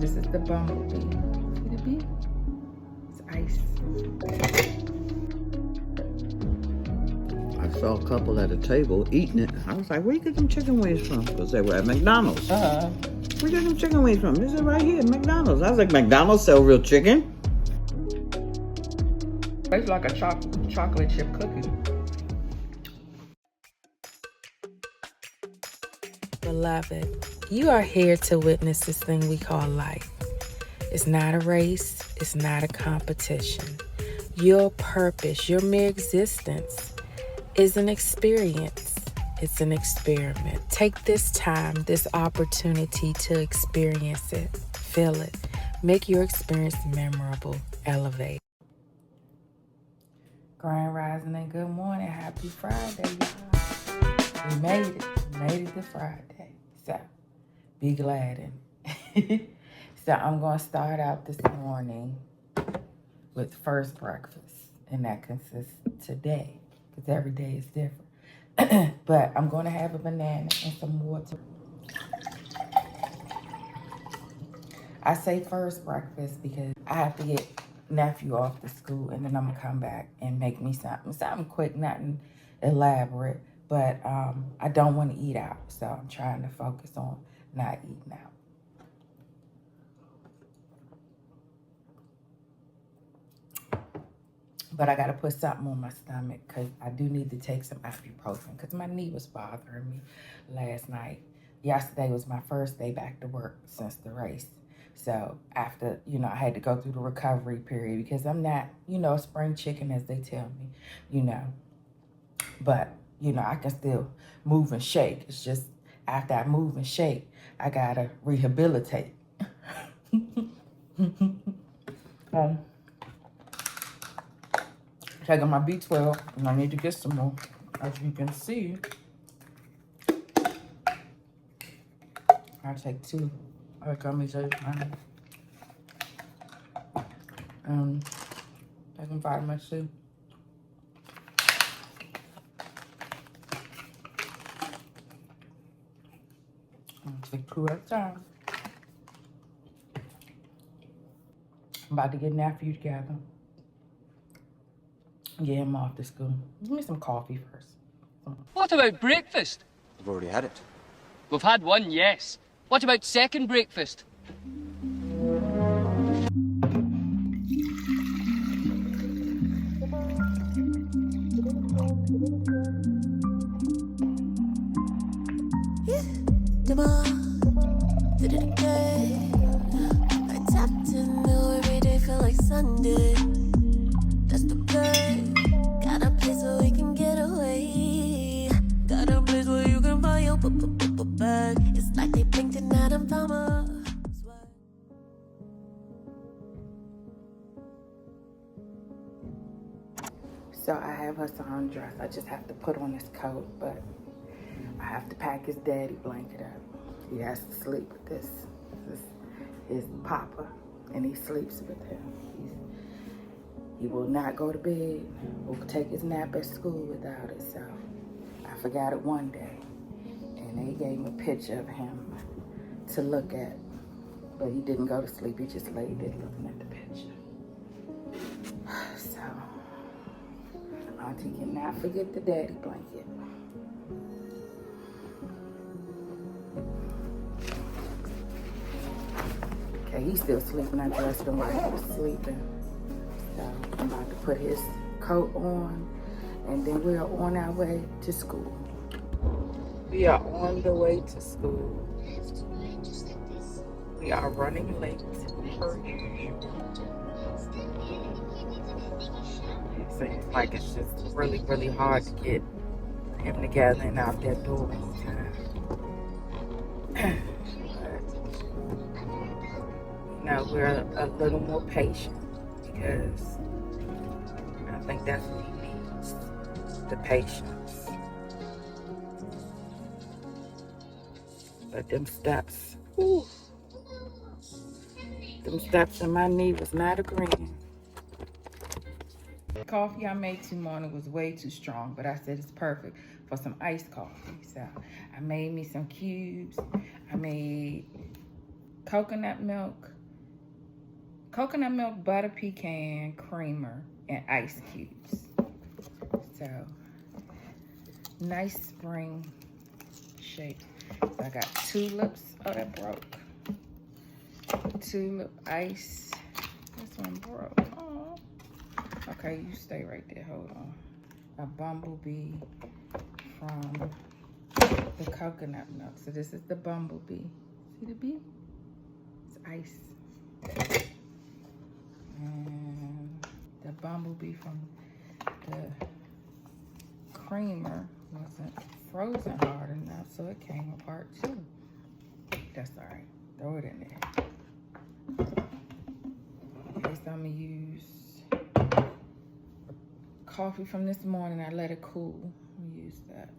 This is the bumblebee. See the bee? It's ice. I saw a couple at a table eating it. I was like, where you get them chicken wings from? Because they were at McDonald's. Uh-huh. Where you get them chicken wings from? This is right here at McDonald's. I was like, McDonald's sell real chicken? It's like a chocolate chip cookie. Beloved, you are here to witness this thing we call life. It's not a race. It's not a competition. Your purpose, your mere existence is an experience. It's an experiment. Take this time, this opportunity to experience it. Feel it. Make your experience memorable. Elevate. Grand Rising and good morning. Happy Friday, y'all. We made it. We made it to Friday. So, be glad in it. So, I'm going to start out this morning with first breakfast. And that consists today. Because every day is different. But I'm going to have a banana and some water. I say first breakfast because I have to get Nephew off to school, and then I'm gonna come back and make me something quick, nothing elaborate, but I don't want to eat out, so I'm trying to focus on not eating out. But I gotta put something on my stomach because I do need to take some ibuprofen because my knee was bothering me last night. Yesterday was my first day back to work since the race. So after, I had to go through the recovery period because I'm not, a spring chicken as they tell me, But, I can still move and shake. It's just after I move and shake, I gotta rehabilitate. Taking my B12 and I need to get some more. As you can see, I'll take 2. I gummies at a time. Taking vitamins too. I'll take 2 at a time. I'm about to get Nephew together. Get him off to school. Give me some coffee first. What about breakfast? We've already had it. We've had one, yes. What about second breakfast? Come on, did it again. I tapped in though every day feel like Sunday. That's the plan. Got a place where we can get away. Got a place where you can buy your bag. It's like they blinked and now I'm farmer. So I have her son dressed. I just have to put on his coat, but I have to pack his daddy blanket up. He has to sleep with this. This is his papa, and he sleeps with him. He will not go to bed or take his nap at school without it. So I forgot it one day, and they gave me a picture of him to look at, but he didn't go to sleep. He just laid there looking at the picture. So Auntie cannot forget the daddy blanket. Okay, he's still sleeping. I dressed him while he was sleeping. So I'm about to put his coat on, and then we are on our way to school. We are on the way to school. We are running late. It seems like it's just really, really hard to get him together and out that door all the time. But, we're a little more patient because I think that's what he needs, the patience. But them steps, whew, them steps in my knee was not agreeing. The coffee I made this morning was way too strong, but I said it's perfect for some iced coffee. So I made me some cubes. I made coconut milk, butter pecan, creamer, and ice cubes. So, nice spring shake. So I got tulips. Oh, that broke. Tulip ice. This one broke. Oh. Okay, you stay right there. Hold on. A bumblebee from the coconut milk. So this is the bumblebee. See the bee? It's ice. And the bumblebee from the creamer wasn't frozen hard enough, so it came apart too. That's all right. Throw it in there. Okay, so I'm gonna use coffee from this morning. I let it cool. I'm gonna use that.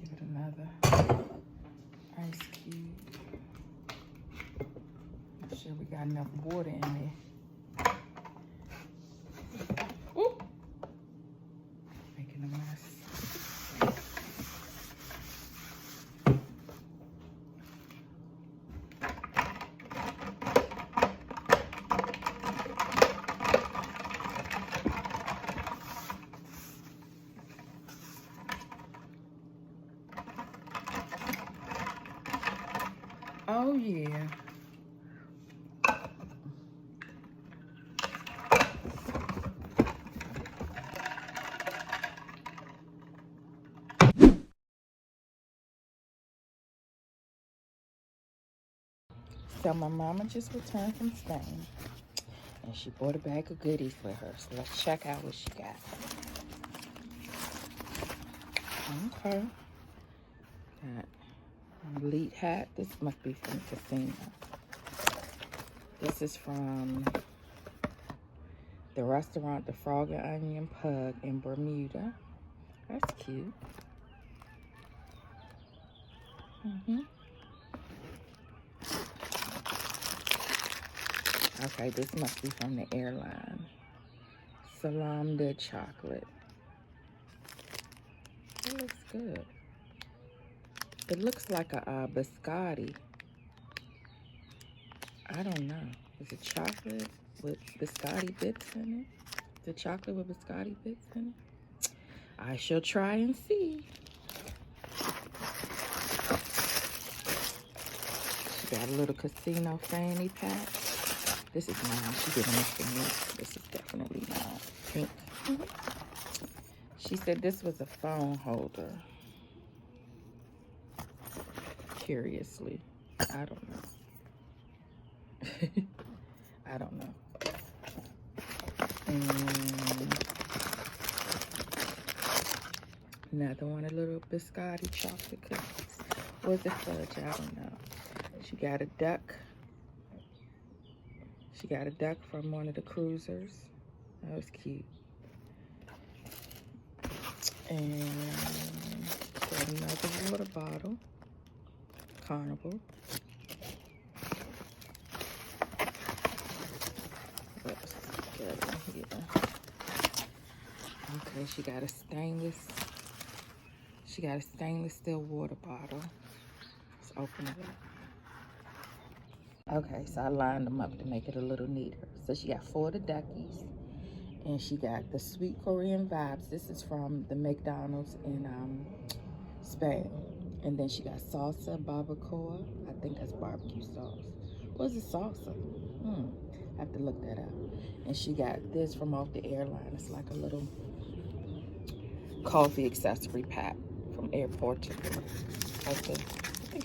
Give it another ice cube. Make sure we got enough water in there. Ooh. Making a mess. Oh yeah. So my mama just returned from Spain, and she bought a bag of goodies with her. So let's check out what she got. Okay. Got an elite hat. This must be from the casino. This is from the restaurant, the Frog and Onion Pug in Bermuda. That's cute. Okay, this must be from the airline. Salam de chocolate. It looks good. It looks like a biscotti. I don't know. Is it chocolate with biscotti bits in it? Is it chocolate with biscotti bits in it? I shall try and see. She got a little casino fanny pack. This is mine. She giving this to me. This is definitely mine. Pink. She said this was a phone holder. Curiously. I don't know. I don't know. And another one, a little biscotti chocolate cookies. Was it fudge? I don't know. She got a duck. She got a duck from one of the cruisers. That was cute. And got another water bottle. Carnival. Let's get in here. Okay, she got a stainless steel water bottle. Let's open it up. Okay, so I lined them up to make it a little neater. So she got 4 of the duckies, and she got the sweet Korean vibes. This is from the McDonald's in Spain. And then she got salsa barbacoa. I think that's barbecue sauce. What is it, salsa? I have to look that up. And she got this from off the airline. It's like a little coffee accessory pack from Airport to I think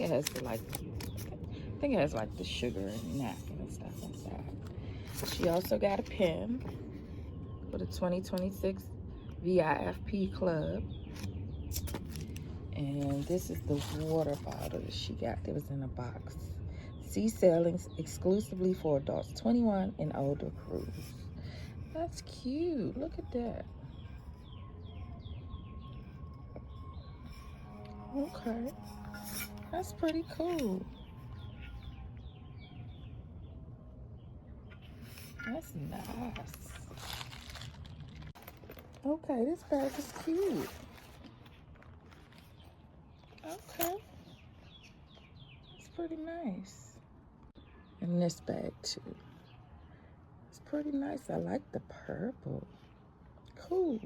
it has like the sugar and napkin and stuff inside. She also got a pen for the 2026 VIFP Club. And this is the water bottle that she got. It was in a box. Sea sailing exclusively for adults 21 and older cruise. That's cute. Look at that. Okay. That's pretty cool. That's nice. Okay, this bag is cute. Okay. It's pretty nice. And this bag too. It's pretty nice. I like the purple. Cool.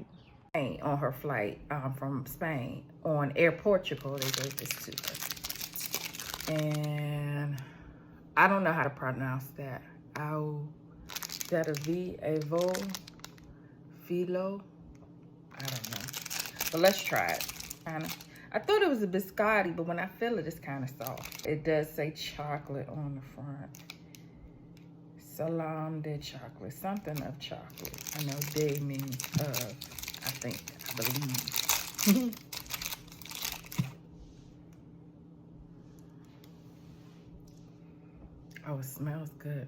On her flight from Spain on Air Portugal, they gave this to her. And I don't know how to pronounce that. Is that a V? Avo? Philo? I don't know. But let's try it. I thought it was a biscotti, but when I feel it, it's kind of soft. It does say chocolate on the front. Salam de chocolate, something of chocolate. I know de means of, I believe. Oh, it smells good.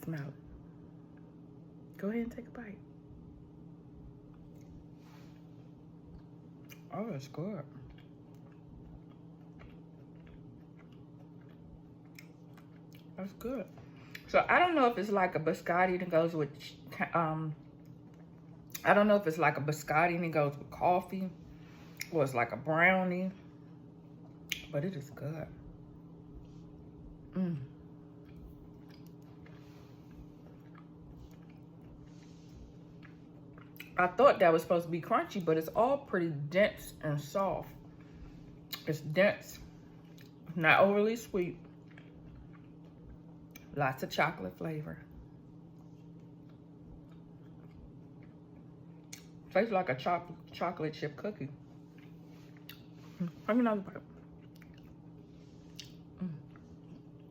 Smell it. Go ahead and take a bite. Oh, it's good. That's good. So I don't know if it's like a biscotti that goes with, I don't know if it's like a biscotti that goes with coffee, or it's like a brownie, but it is good. I thought that was supposed to be crunchy, but it's all pretty dense and soft. It's dense, not overly sweet. Lots of chocolate flavor. Tastes like a chocolate chip cookie. Have another bite.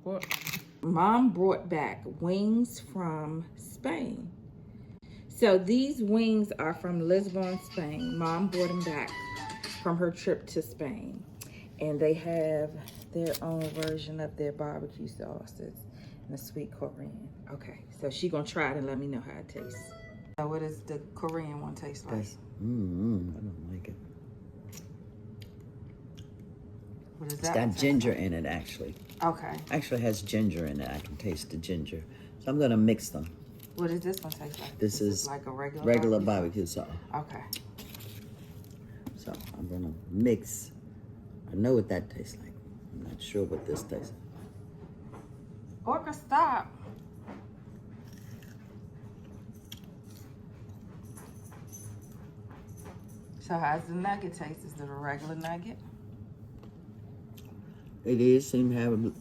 What? Mom brought back wings from Spain. So these wings are from Lisbon, Spain. Mom brought them back from her trip to Spain. And they have their own version of their barbecue sauces and the sweet Korean. Okay, so she gonna try it and let me know how it tastes. So what does the Korean one taste like? I don't like it. What is It's that? got ginger in it, actually. Okay. Actually has ginger in it. I can taste the ginger. So I'm gonna mix them. What does this one taste like? This is like a regular barbecue sauce. Okay. So I'm gonna mix. I know what that tastes like. I'm not sure what this tastes like. Orca, stop. So how's the nugget taste? Is it a regular nugget? It is. Seem to have a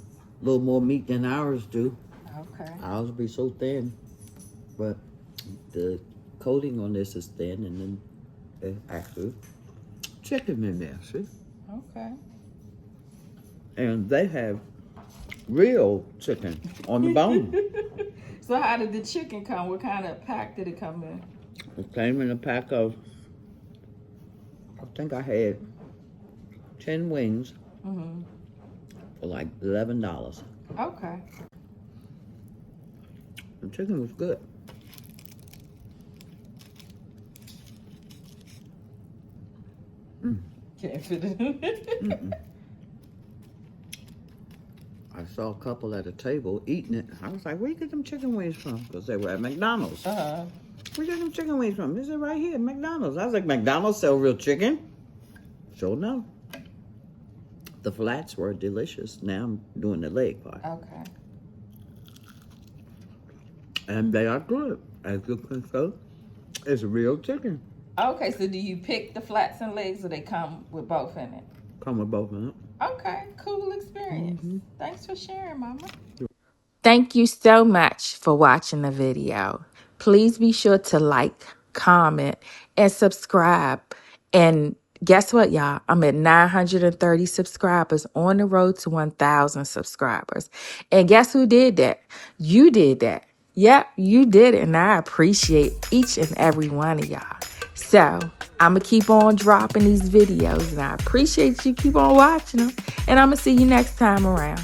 little more meat than ours do. Okay. Ours be so thin, but the coating on this is thin, and then there's actually chicken in there. See? Okay. And they have real chicken on the bone. So how did the chicken come? What kind of pack did it come in? It came in a pack of, I think I had 10 wings for like $11. Okay. The chicken was good. Can't fit it in. I saw a couple at a table eating it. I was like, where you get them chicken wings from? Because they were at McDonald's. Where you get them chicken wings from? They said right here at McDonald's. I was like, McDonald's sell real chicken? Sure no. The flats were delicious. Now I'm doing the leg part. Okay. And they are good. As you can tell, it's real chicken. Okay, so do you pick the flats and legs or they come with both in it? Come with both of them. Okay, cool experience. Thanks for sharing, Mama. Thank you so much for watching the video. Please be sure to like, comment, and subscribe. And guess what, y'all? I'm at 930 subscribers, on the road to 1,000 subscribers. And guess who did that? You did that. Yep, you did it. And I appreciate each and every one of y'all. So I'm going to keep on dropping these videos, and I appreciate you keep on watching them. And I'm going to see you next time around.